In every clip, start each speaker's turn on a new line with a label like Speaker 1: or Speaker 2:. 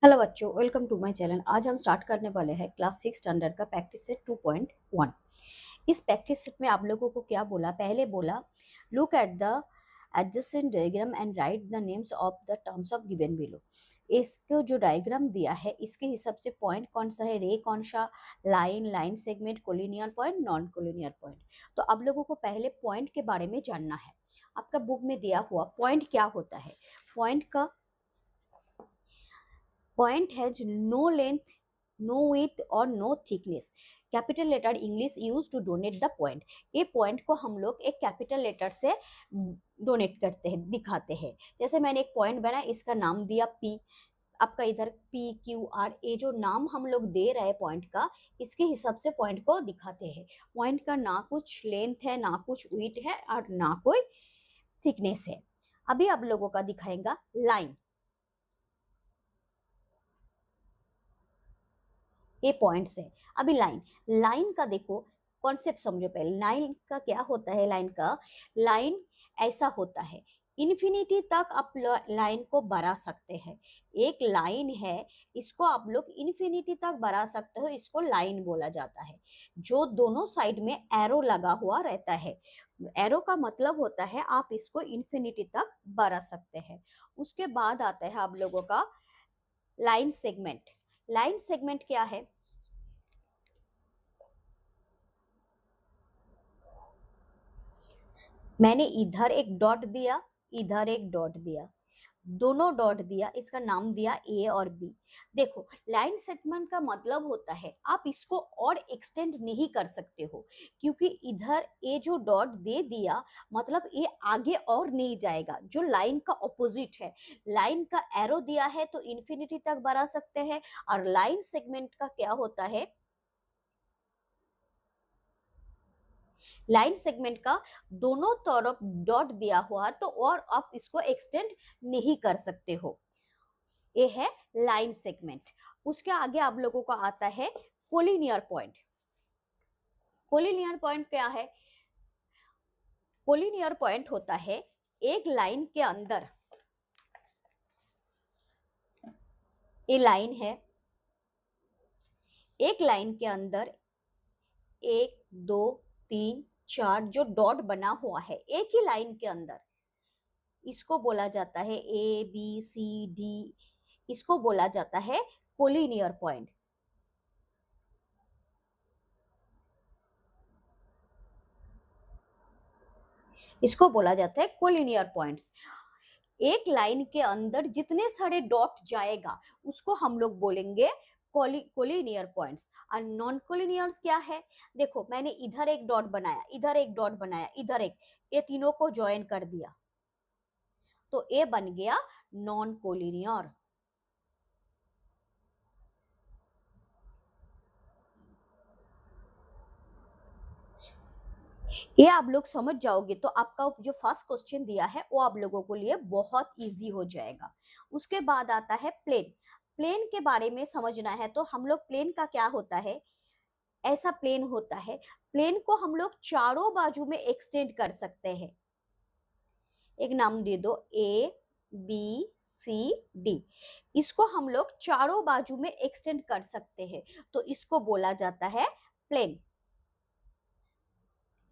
Speaker 1: Hello बच्चों, welcome to my channel. आज हम स्टार्ट करने वाले हैं क्लास 6 स्टैंडर्ड का प्रैक्टिस सेट 2.1। इस प्रैक्टिस सेट में आप लोगों को क्या बोला, पहले बोला look at the adjacent diagram and right the names of the terms of given below. इसको जो डायग्राम दिया है इसके हिसाब से पॉइंट कौन सा है, रे कौन सा, line segment, collinear point, non collinear point. तो आप लोगों को पहले पॉइंट के बारे में जानना है। आपका बुक में दिया हुआ पॉइंट क्या होता है। पॉइंट का Point has no length, no width और no thickness. Capital letter English use to donate the point. ये पॉइंट को हम लोग एक कैपिटल लेटर से डोनेट करते हैं, दिखाते हैं। जैसे मैंने एक पॉइंट बनाया, इसका नाम दिया पी। आपका इधर पी क्यू आर, ये जो नाम हम लोग दे रहे हैं पॉइंट का, इसके हिसाब से पॉइंट को दिखाते हैं। पॉइंट का ना कुछ लेंथ है, ना कुछ विड्थ है और ना कोई थिकनेस है। अभी आप लोगों का दिखाएगा लाइन। ये पॉइंट्स है। अभी लाइन, लाइन का देखो कॉन्सेप्ट समझो पहले। लाइन का क्या होता है, लाइन ऐसा होता है, इन्फिनिटी तक आप लाइन को बढ़ा सकते हैं। एक लाइन है, इसको आप लोग इन्फिनिटी तक बढ़ा सकते हो, इसको लाइन बोला जाता है। जो दोनों साइड में एरो लगा हुआ रहता है, एरो का मतलब होता है आप इसको इन्फिनिटी तक बढ़ा सकते हैं। उसके बाद आता है आप लोगों का लाइन सेगमेंट। लाइन सेगमेंट क्या है, मैंने इधर एक डॉट दिया, इधर एक डॉट दिया, दोनों डॉट दिया, इसका नाम दिया ए और बी। देखो, लाइन सेगमेंट का मतलब होता है आप इसको और एक्सटेंड नहीं कर सकते हो, क्योंकि इधर ए जो डॉट दे दिया मतलब ये आगे और नहीं जाएगा, जो लाइन का ऑपोजिट है। लाइन का एरो दिया है तो इन्फिनिटी तक बढ़ा सकते हैं, और लाइन सेगमेंट का क्या होता है, लाइन सेगमेंट का दोनों तरफ डॉट दिया हुआ तो और आप इसको एक्सटेंड नहीं कर सकते हो। ये है लाइन सेगमेंट। उसके आगे आप लोगों को आता है कोलिनियर पॉइंट। कोलिनियर पॉइंट क्या है, कोलिनियर पॉइंट होता है एक लाइन के अंदर, ये लाइन है, एक लाइन के अंदर एक दो तीन चार जो डॉट बना हुआ है एक ही लाइन के अंदर, इसको बोला जाता है ए बी सी डी, इसको बोला जाता है कोलिनियर पॉइंट। इसको बोला जाता है कोलिनियर पॉइंट्स। एक लाइन के अंदर जितने सारे डॉट जाएगा उसको हम लोग बोलेंगे कोलिनियर पॉइंट्स। और नॉन कोलिनियर क्या है, देखो मैंने इधर एक डॉट बनाया, इधर एक डॉट बनाया, इधर एक, ये तीनों को ज्वाइन कर दिया तो ये बन गया नॉन कोलिनियर। ये आप लोग समझ जाओगे तो आपका जो फर्स्ट क्वेश्चन दिया है वो आप लोगों को लिए बहुत इजी हो जाएगा। उसके बाद आता है प्लेन। प्लेन के बारे में समझना है तो हम लोग, प्लेन का क्या होता है, ऐसा प्लेन होता है, प्लेन को हम लोग चारों बाजू में एक्सटेंड कर सकते हैं। एक नाम दे दो, ए बी सी डी, इसको हम लोग चारों बाजू में एक्सटेंड कर सकते हैं तो इसको बोला जाता है प्लेन।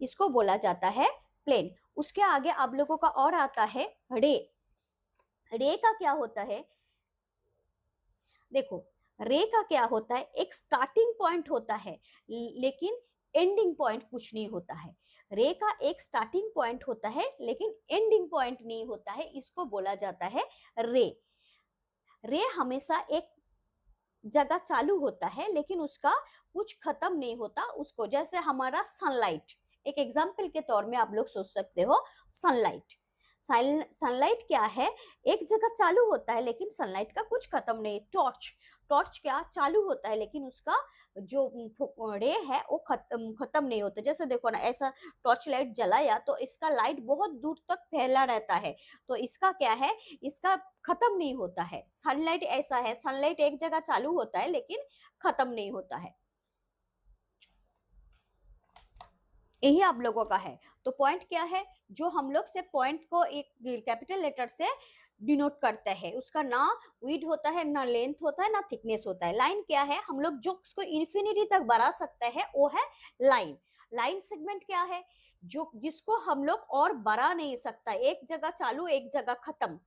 Speaker 1: इसको बोला जाता है प्लेन। उसके आगे आप लोगों का और आता है रे। रे का क्या होता है, देखो रे का क्या होता है, एक स्टार्टिंग पॉइंट होता है लेकिन एंडिंग पॉइंट कुछ नहीं होता है। रे का एक स्टार्टिंग पॉइंट होता है लेकिन एंडिंग पॉइंट नहीं होता है, इसको बोला जाता है रे। रे हमेशा एक जगह चालू होता है लेकिन उसका कुछ खत्म नहीं होता उसको, जैसे हमारा सनलाइट, एक एग्जाम्पल के तौर में आप लोग सोच सकते हो सनलाइट। सनलाइट क्या है, एक जगह चालू होता है लेकिन सनलाइट का कुछ खत्म नहीं। टॉर्च, टॉर्च क्या चालू होता है लेकिन उसका जो रे है वो खत्म नहीं होता। जैसे देखो ना, ऐसा टॉर्च लाइट जलाया तो इसका लाइट बहुत दूर तक फैला रहता है, तो इसका क्या है, इसका खत्म नहीं होता है। सनलाइट ऐसा है, सनलाइट एक जगह चालू होता है लेकिन खत्म नहीं होता है। यही आप लोगों का है। तो पॉइंट क्या है, जो हम लोग से पॉइंट को एक कैपिटल लेटर से डिनोट करता है, उसका ना विड्थ होता है, ना लेंथ होता है, ना थिकनेस होता है। लाइन क्या है, हम लोग जो उसको इन्फिनिटी तक बढ़ा सकते हैं वो है लाइन। लाइन सेगमेंट क्या है, जो जिसको हम लोग और बढ़ा नहीं सकता, एक जगह चालू एक जगह खत्म,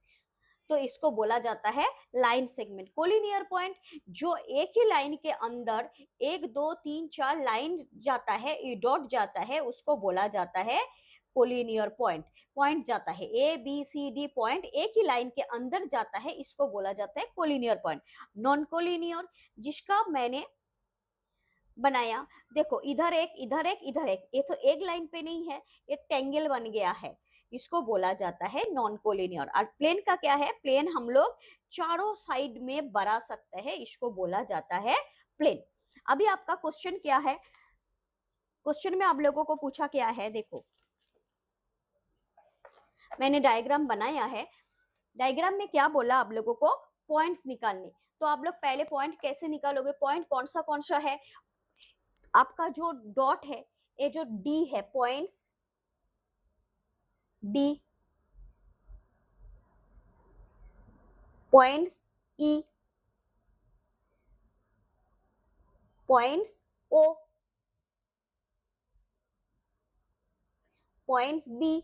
Speaker 1: तो इसको बोला जाता है लाइन सेगमेंट। कोलिनियर पॉइंट, जो एक ही लाइन के अंदर 1 2 3 4 लाइन जाता है, डॉट जाता है, उसको बोला जाता है कोलिनियर पॉइंट। पॉइंट जाता है ABCD पॉइंट एक ही लाइन के अंदर जाता है, इसको बोला जाता है कोलिनियर पॉइंट। नॉन कोलिनियर, जिसका मैंने बनाया, देखो इधर एक इधर एक इधर एक, ये तो एक लाइन पे नहीं है, ये टेंगल बन गया है, इसको बोला जाता है नॉन कोलिनियर। और प्लेन का क्या है, प्लेन हम लोग चारों साइड में बढ़ा सकते हैं, इसको बोला जाता है प्लेन। अभी आपका क्वेश्चन क्या है, क्वेश्चन में आप लोगों को पूछा क्या है, देखो मैंने डायग्राम बनाया है, डायग्राम में क्या बोला आप लोगों को, पॉइंट्स निकालने। तो आप लोग पहले पॉइंट कैसे निकालोगे, पॉइंट कौन सा है, आपका जो डॉट है, ये जो डी है, points D, points E, points O, points B,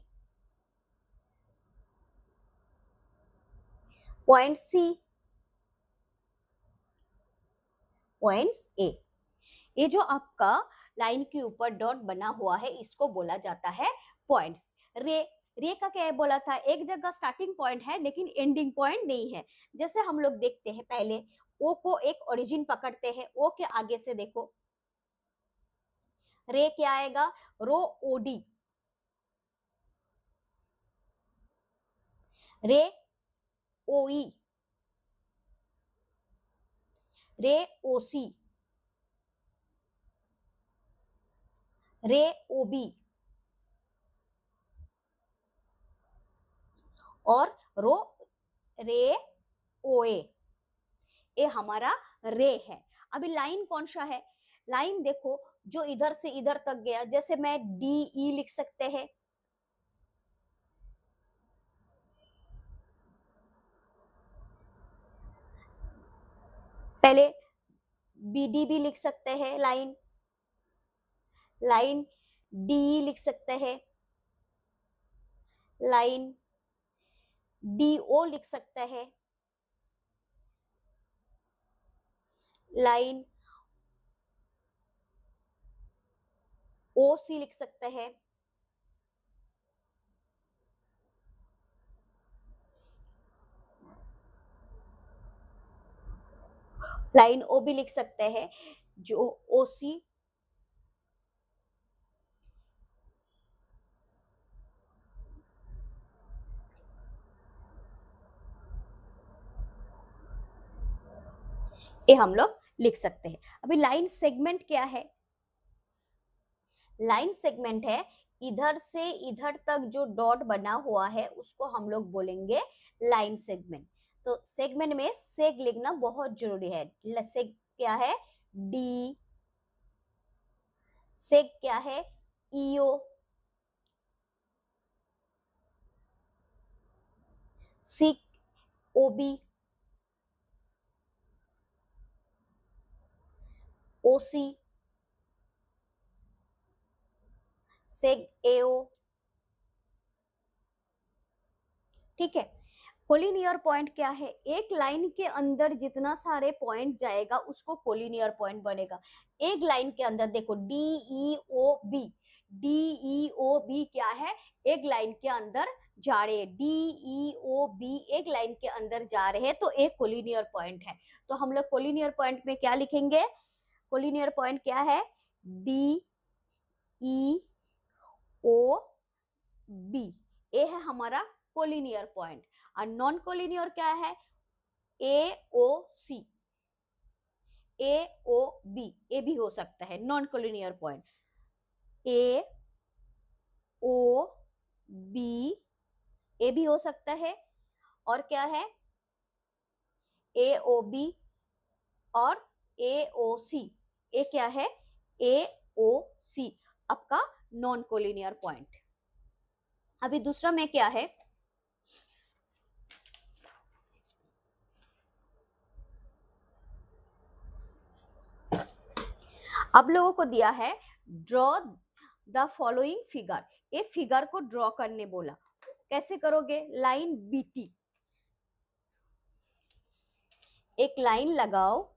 Speaker 1: point C, points A. ये जो आपका लाइन के ऊपर डॉट बना हुआ है, इसको बोला जाता है पॉइंट्स। रे, रे का क्या है बोला था, एक जगह स्टार्टिंग पॉइंट है लेकिन एंडिंग पॉइंट नहीं है। जैसे हम लोग देखते हैं, पहले ओ को एक ओरिजिन पकड़ते हैं, ओ के आगे से देखो रे क्या आएगा, रो ओडी, रे ओई, रे ओसी, रे ओबी और रो रे ओए, ये हमारा रे है। अभी लाइन कौन सा है, लाइन देखो जो इधर से इधर तक गया, जैसे मैं डी ई लिख सकते हैं, पहले BD भी लिख सकते हैं, लाइन लाइन डी लिख सकते हैं, लाइन DO लिख सकते हैं, लाइन OC लिख सकते हैं, लाइन O भी लिख सकते हैं, जो OC ये हम लोग लिख सकते हैं। अभी लाइन सेगमेंट क्या है, लाइन सेगमेंट है इधर से इधर तक जो डॉट बना हुआ है, उसको हम लोग बोलेंगे लाइन सेगमेंट। तो सेगमेंट में सेग लिखना बहुत जरूरी है। सेग क्या है, डी, सेग क्या है, ईओ, सिक ओबी, ओसी, सेग एओ। ठीक है, कोलिनियर पॉइंट क्या है, एक लाइन के अंदर जितना सारे पॉइंट जाएगा उसको कोलिनियर पॉइंट बनेगा। एक लाइन के अंदर देखो DEOB, DEOB क्या है, एक लाइन के अंदर जा रहे हैं, DEOB एक लाइन के अंदर जा रहे हैं, तो एक कोलिनियर पॉइंट है। तो हम लोग कोलिनियर पॉइंट में क्या लिखेंगे, कोलिनियर पॉइंट क्या है, DEOB, ये है हमारा कोलिनियर पॉइंट। और नॉन कोलिनियर क्या है, AOC, AOB, ये भी हो सकता है नॉन कोलिनियर पॉइंट, AOB ये भी हो सकता है। और क्या है, AOB और AOC, ये क्या है, AOC आपका नॉन कोलिनियर पॉइंट। अभी दूसरा में क्या है, अब लोगों को दिया है ड्रॉ द फॉलोइंग फिगर, ये फिगर को ड्रॉ करने बोला, कैसे करोगे? लाइन बीटी, एक लाइन लगाओ,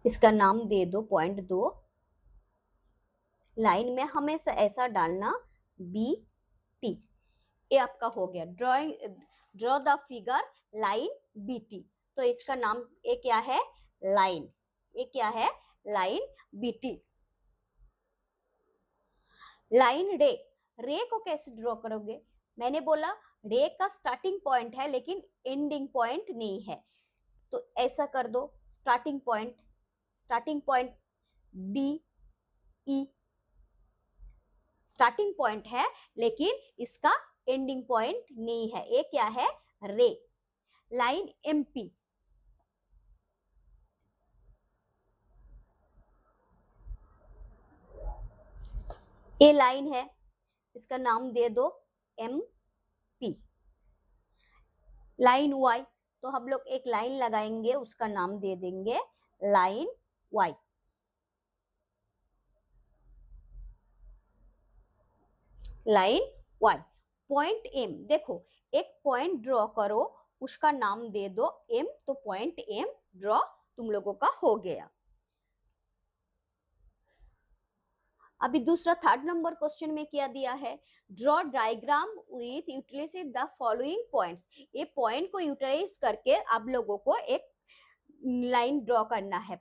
Speaker 1: इसका नाम दे दो पॉइंट दो, लाइन में हमेशा ऐसा डालना बी टी, ये आपका हो गया draw the figure line B T. तो इसका नाम ये क्या है? लाइन, ये क्या है? Line B T. लाइन रे, रे को कैसे ड्रॉ करोगे? मैंने बोला रे का स्टार्टिंग पॉइंट है लेकिन एंडिंग पॉइंट नहीं है, तो ऐसा कर दो, starting point D E, starting point है लेकिन इसका एंडिंग पॉइंट नहीं है, ये क्या है? रे। लाइन एमपी, ये लाइन है, इसका नाम दे दो एम पी। लाइन वाई, तो हम लोग एक लाइन लगाएंगे, उसका नाम दे देंगे line Y. Line Y. Point M, देखो एक पॉइंट ड्रॉ करो, उसका नाम दे दो एम, तो पॉइंट एम ड्रॉ तुम लोगों का हो गया। अभी दूसरा थर्ड नंबर क्वेश्चन में क्या दिया है? Draw diagram with utilise the following points, ये पॉइंट को यूटिलाइज करके आप लोगों को एक लाइन ड्रॉ करना है।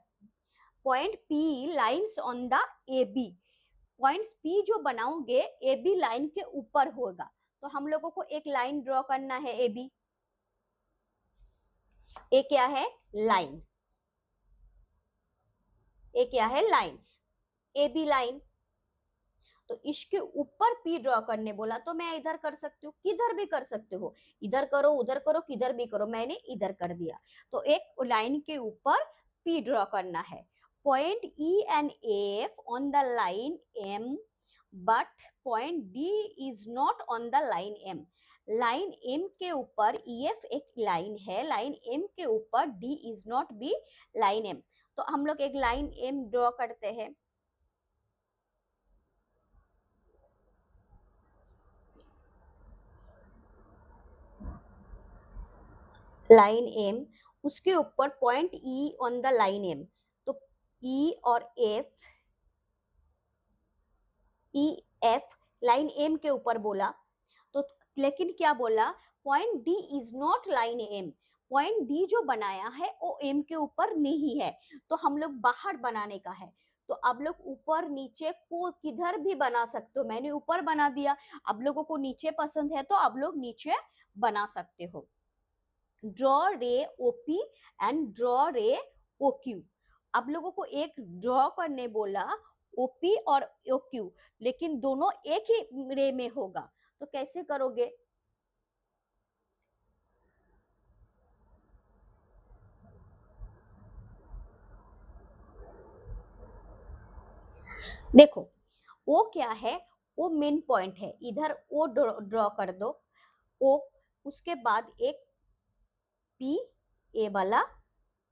Speaker 1: Point P lines on the A B, points P जो बनाओगे ए बी लाइन के ऊपर होगा, तो हम लोगों को एक लाइन ड्रॉ करना है ए बी। ए क्या है? लाइन, ए क्या है? Line, A B line. तो इसके ऊपर पी ड्रॉ करने बोला, तो मैं इधर कर सकती हूँ, किधर भी कर सकते हो, इधर करो उधर करो किधर भी करो, मैंने इधर कर दिया। तो एक लाइन के ऊपर पी ड्रॉ करना है। Point E and F on the line M, but point D is not on the line M. Line M के ऊपर ई एफ एक लाइन है, लाइन एम के ऊपर D is not B line M. तो हम लोग एक लाइन एम ड्रॉ करते हैं, लाइन एम, उसके ऊपर point E on the line M. तो ई और F, E F line M के ऊपर बोला, तो लेकिन क्या बोला? Point D is not line M, point D जो बनाया है वो एम के ऊपर नहीं है, तो हम लोग बाहर बनाने का है। तो अब लोग ऊपर नीचे को किधर भी बना सकते हो, मैंने ऊपर बना दिया, अब लोगों को नीचे पसंद है तो अब लोग नीचे बना सकते हो। ड्रॉ रे ओपी एंड ड्रॉ रे ओक्यू, अब लोगों को एक ड्रॉ करने बोला ओपी और ओक्यू, लेकिन दोनों एक ही रे में होगा, तो कैसे करोगे? देखो वो क्या है? वो मेन पॉइंट है, इधर ओ ड्रॉ कर दो ओ, उसके बाद एक पी, ए वाला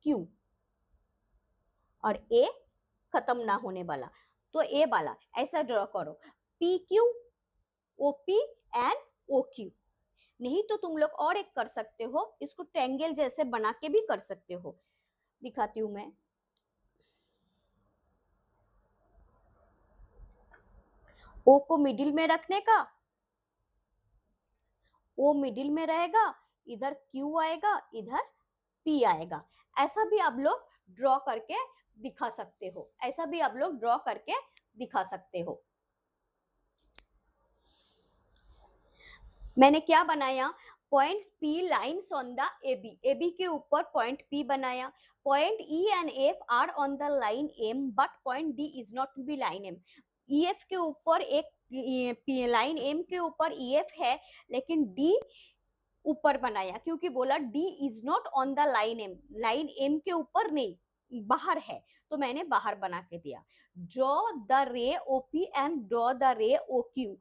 Speaker 1: क्यू, और ए खत्म ना होने वाला, तो ए वाला ऐसा ड्रॉ करो, P Q O P and O Q. नहीं तो तुम लोग और एक कर सकते हो, इसको ट्रायंगल जैसे बना के भी कर सकते हो, दिखाती हूँ मैं। ओ को मिडिल में रखने का, ओ मिडिल में रहेगा, इधर क्यू आएगा, इधर पी आएगा, ऐसा भी आप लोग ड्रॉ करके दिखा सकते हो, ऐसा भी आप लोग ड्रॉ करके दिखा सकते हो। मैंने क्या बनाया? Point P lines on the AB, AB के ऊपर पॉइंट पी बनाया। Point E and F are on the line M, but point D is not to be line M. E F के ऊपर एक लाइन एम के ऊपर E F है, लेकिन डी ऊपर बनाया, क्योंकि बोला D is not on the line M, line M के ऊपर नहीं, बाहर है, तो मैंने बाहर बना के दिया। Draw the ray OP and draw the ray O Q,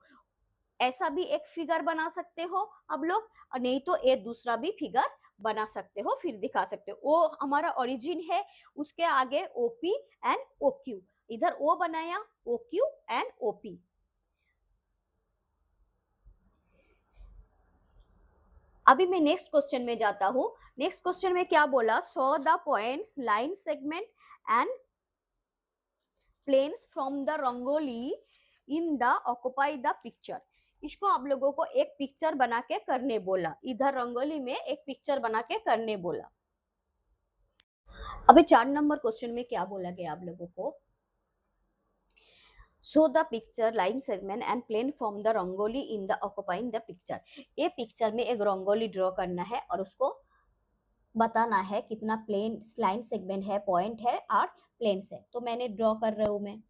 Speaker 1: ऐसा भी एक फिगर बना सकते हो अब लोग, और नहीं तो एक दूसरा भी फिगर बना सकते हो, फिर दिखा सकते हो। ओ हमारा ओरिजिन है, उसके आगे ओपी एंड ओक्यू, इधर ओ बनाया ओक्यू एंड ओपी। अभी मैं नेक्स्ट क्वेश्चन में जाता हूँ। नेक्स्ट क्वेश्चन में क्या बोला, so the points line segment and planes from the rangoli in the occupy the picture. इसको आप लोगों को एक पिक्चर बना के करने बोला, इधर रंगोली में एक पिक्चर बना के करने बोला। अभी 4 नंबर क्वेश्चन में क्या बोला गया आप लोगों को, show the picture line segment and plane from the rangoli in the occupying the picture. ये पिक्चर में एक रंगोली ड्रॉ करना है और उसको बताना है कितना प्लेन लाइन सेगमेंट है, पॉइंट है और प्लेन्स है। तो मैंने ड्रॉ कर रहा हूं मैं।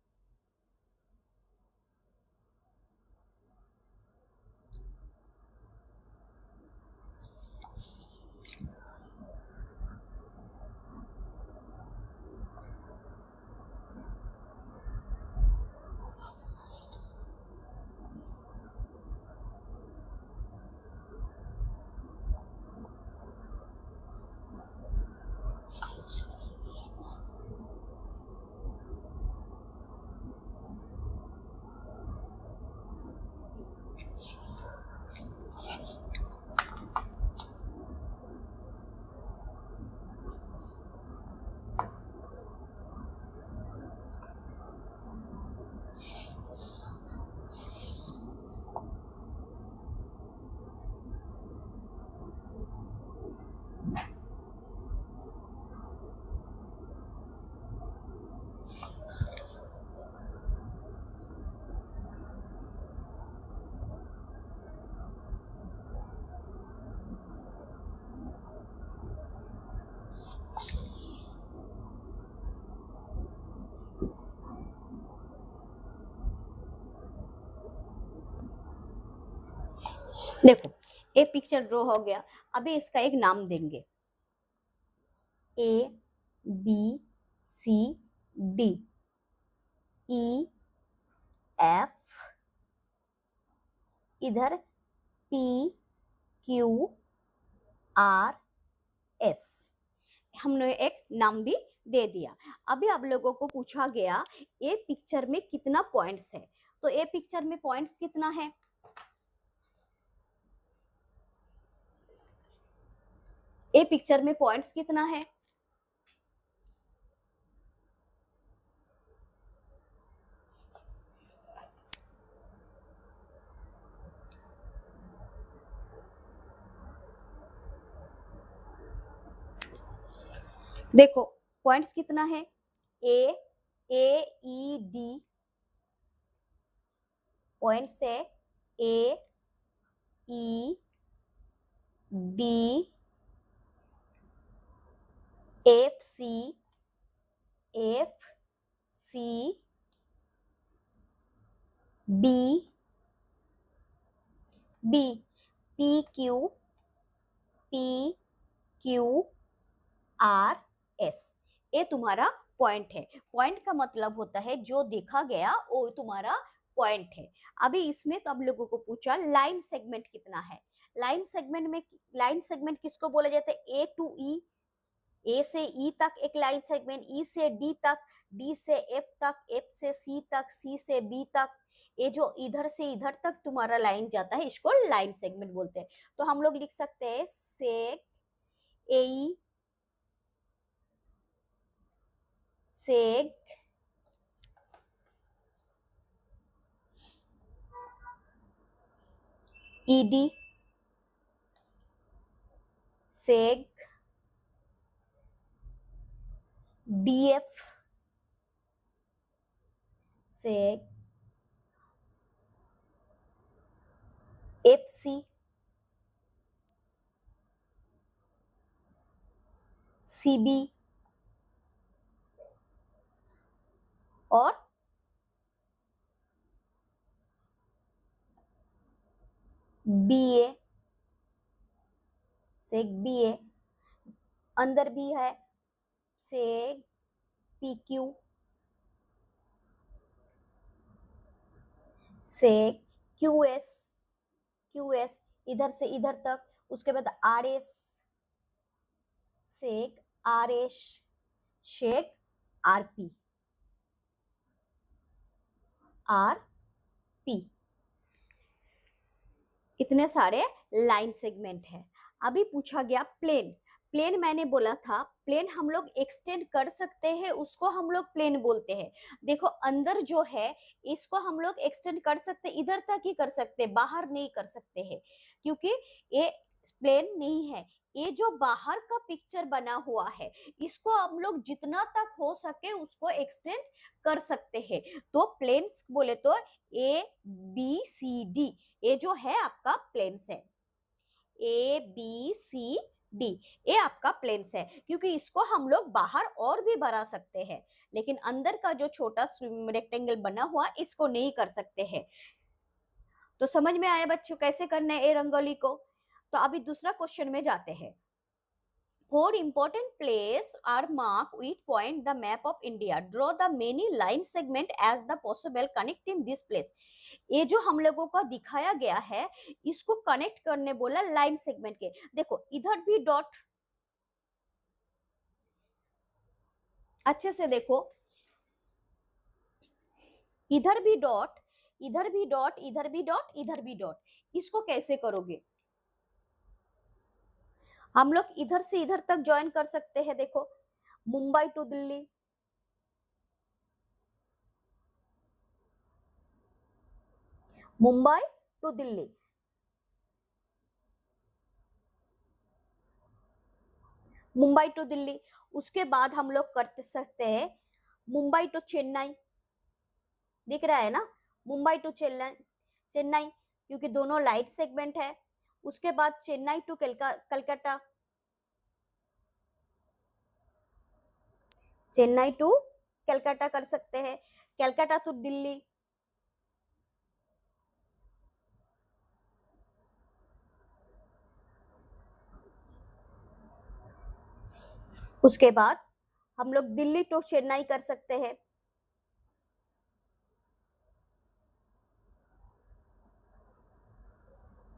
Speaker 1: देखो ये पिक्चर ड्रॉ हो गया। अभी इसका एक नाम देंगे, A B C D E F, इधर पी क्यू आर एस, हमने एक नाम भी दे दिया। अभी आप लोगों को पूछा गया ये पिक्चर में कितना पॉइंट्स है, तो ये पिक्चर में पॉइंट्स कितना है, ये पिक्चर में पॉइंट्स कितना है, देखो पॉइंट्स कितना है, ए ई डी पॉइंट्स है, A E D F C B B P Q R S, ये तुम्हारा पॉइंट है। पॉइंट का मतलब होता है जो देखा गया वो तुम्हारा पॉइंट है। अभी इसमें तो आप लोगों को पूछा लाइन सेगमेंट कितना है। लाइन सेगमेंट में, लाइन सेगमेंट किसको बोला जाता है, ए टू ई, ए से ई तक एक लाइन सेगमेंट, ई से डी तक, डी से एफ तक, एफ से सी तक, सी से बी तक, ये जो इधर से इधर तक तुम्हारा लाइन जाता है इसको लाइन सेगमेंट बोलते हैं। तो हम लोग लिख सकते हैं seg A seg ED seg DF seg FC CB और बीए सेग बीए, अंदर भी है सेग पीक्यू सेग क्यूएस इधर से इधर तक, उसके बाद आर एस शेख, आर एस शेख, आरपी, आरपी, इतने सारे लाइन सेगमेंट है। अभी पूछा गया प्लेन। प्लेन मैंने बोला था प्लेन हम लोग एक्सटेंड कर सकते हैं, उसको हम लोग प्लेन बोलते हैं। देखो अंदर जो है इसको हम लोग एक्सटेंड कर सकते, इधर तक ही कर सकते, बाहर नहीं कर सकते हैं, क्योंकि ये प्लेन नहीं है। ये जो बाहर का पिक्चर बना हुआ है इसको हम लोग जितना तक हो सके उसको एक्सटेंड कर सकते हैं। तो प्लेन्स बोले तो ए बी सी डी, ये जो है आपका प्लेन्स है, ए बी सी डी, ये आपका प्लेन्स है, क्योंकि इसको हम लोग बाहर और भी बढ़ा सकते हैं, लेकिन अंदर का जो छोटा रेक्टेंगल बना हुआ इसको नहीं कर सकते हैं। तो समझ में आया बच्चों कैसे करना है ये रंगोली को। तो अभी दूसरा क्वेश्चन में जाते हैं। 4 important places are marked with point the map of India. Draw the many line segment as the possible connecting this place. ये जो हम लोगों का दिखाया गया है इसको कनेक्ट करने बोला लाइन सेगमेंट के। देखो इधर भी डॉट, अच्छे से देखो, इधर भी डॉट, इधर भी डॉट, इधर भी डॉट, इधर भी डॉट, इसको कैसे करोगे? हम लोग इधर से इधर तक ज्वाइन कर सकते हैं। देखो Mumbai to Delhi, Mumbai to Delhi, Mumbai to Delhi. उसके बाद हम लोग कर सकते हैं मुंबई टू चेन्नई, दिख रहा है ना, मुंबई टू चेन्नई, चेन्नई क्योंकि दोनों लाइट सेगमेंट है। उसके बाद चेन्नई टू कलकत्ता, चेन्नई टू कलकत्ता कर सकते हैं, कलकत्ता टू दिल्ली, उसके बाद हम लोग दिल्ली टू चेन्नई कर सकते हैं,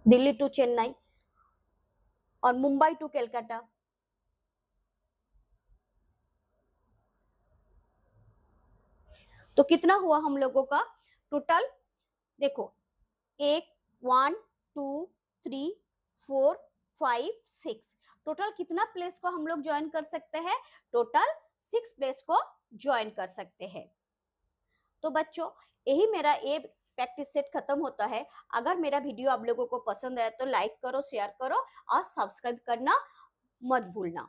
Speaker 1: दिल्ली टू चेन्नई, और मुंबई टू कलकत्ता। तो कितना हुआ हम लोगों का टोटल? देखो 1 2 3 4 5 6, टोटल कितना प्लेस को हम लोग ज्वाइन कर सकते हैं? टोटल 6 प्लेस को ज्वाइन कर सकते हैं। तो बच्चों यही मेरा ये प्रैक्टिस सेट खत्म होता है। अगर मेरा वीडियो आप लोगों को पसंद आया तो लाइक करो, शेयर करो और सब्सक्राइब करना मत भूलना।